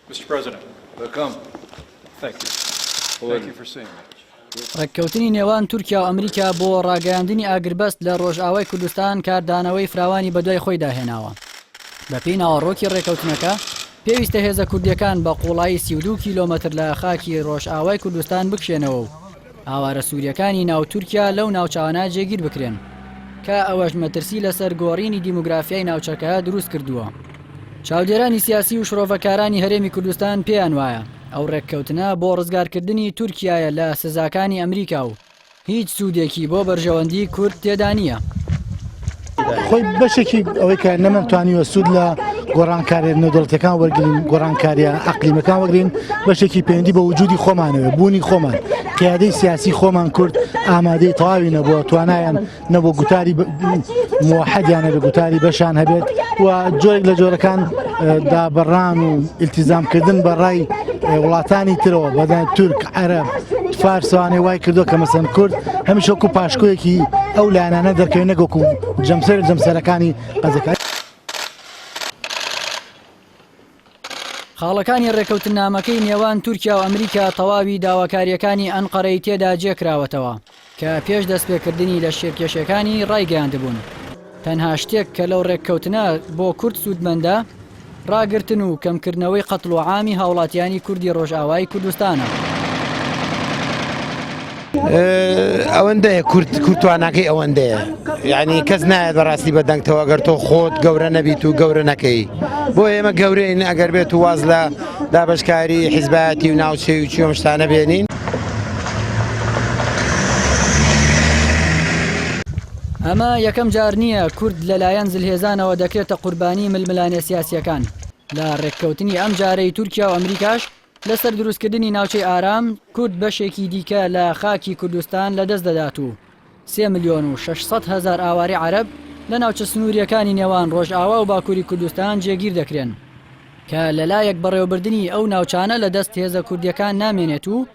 Mr. President. Welcome. Thank you. Thank you for seeing me. ڕێککەوتنی نێوان تورکیا و ئەمریکا بۆ ڕاگەیاندنی ئاگربەست لە ڕۆژئاوای کوردستان کاردانەوەی فراوانی بەدوای خۆی داهێناوە. بەپێی ناوەڕۆکی ڕێککەوتنەکە پێویستە هێزە کوردیەکان بە قوڵایی 32 کیلۆمەتر لە خاکی ڕۆژئاوای کوردستان بکشێنەوە و ئاوارە سووریەکانی ناو تورکیا لەو ناوچانە جێگیر بکرێن کە ئەوەش مەترسی لەسەر گۆڕینی دیموگرافیای ناوچەکە دروست کردووە. چاودێرانی سیاسی و شرۆڤەکارانی هەرێمی کوردستان پێیان وایە ئەو ڕێککەوتنە بۆ ڕزگارکردنی تورکیایە لە سزاکانی ئەمریکا و هیچ سوودێکی بۆ بەرژەوەندی کورد تێدا نییە. خۆی بەشێکی ئەوەی کە نەمەتوانیوە سوود لە گۆڕانکاریە نێودەوڵەتیەکان وەرگین گۆڕانکاریە ئەقلیمەکان وەگرین بەشێکی پەیوەندی بە وجودی خۆمانەوە بوونی خۆمان قیادەی سیاسی خۆمان کورد ئامادەی تەواوی نەبووە توانایان نەبوو گوتاری موحەدیانە لە گوتاری بەشان هەبێت و جۆرێک لە جۆرەکان دابەڕان و ئیلتیزامکردن بە ڕای وڵاتانی ترەوە بەدان تورک عەرەب فارسوانەی وای کردو کە مەسەن کورد هەمیشە وەکو پاشکۆیەکی ئەو لایەنانە دەرکەوێت نەگۆکو جەمسەرەکانی قەزەکان. خاڵەکانی ڕێکەوتنامەکەی نێوان تورکیا و ئەمریکا تەواوی داواکاریەکانی ئەنقەرەی تێدا جێکراوەتەوە کە پێش دەستپێکردنی لە شێرکێشەکانی ڕایگەیاندبوون. تەنها شتێک کە لەو ڕێککەوتنە بۆ کورد سوودمەندە ڕاگرتن و کەمکردنەوەی قەتڵ و عامی هاوڵاتیانی کوردی ڕۆژئاوای کوردستانە. ئەوەندەیە کورتوانەکەی ئەوەندەیە یعنی کەس نایەت بەڕاستی بەدەنگتەوە ئەگەر تۆ خۆت گەورە نەبیت و گەورە نەکەی بۆ ئێمە گەورەین ئەگەر بێت و واز لە دابەشکاری حیزبایەتی و ناوچەی و چیۆم شتانە بێنین. ئەمە یەکەم جار نییە کورد لەلایەن زلهێزانەوە دەکرێتە قوربانی ململانێ سیاسیەکان. لە ڕێککەوتنی ئەم جارەی تورکیا و ئەمریکاش لەسەر دروستکردنی ناوچەی ئارام کورد بەشێکی دیکە لە خاکی کوردستان لەدەست دەدات و 3,600,000 ئاواری عەرەب لە ناوچە سنووریەکانی نێوان ڕۆژئاوا و باکووری کوردستان جێگیر دەکرێن کە لەلایەک بەڕێوەبردننی ئەو ناوچانە لە دەست هێزە کوردیەکان نامێنێت و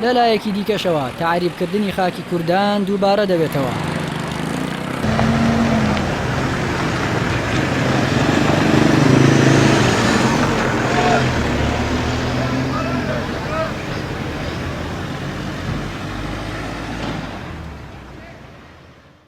لەلایەکی دیکەشەوە تەعریبکردنی خاکی کوردان دووبارە دەبێتەوە.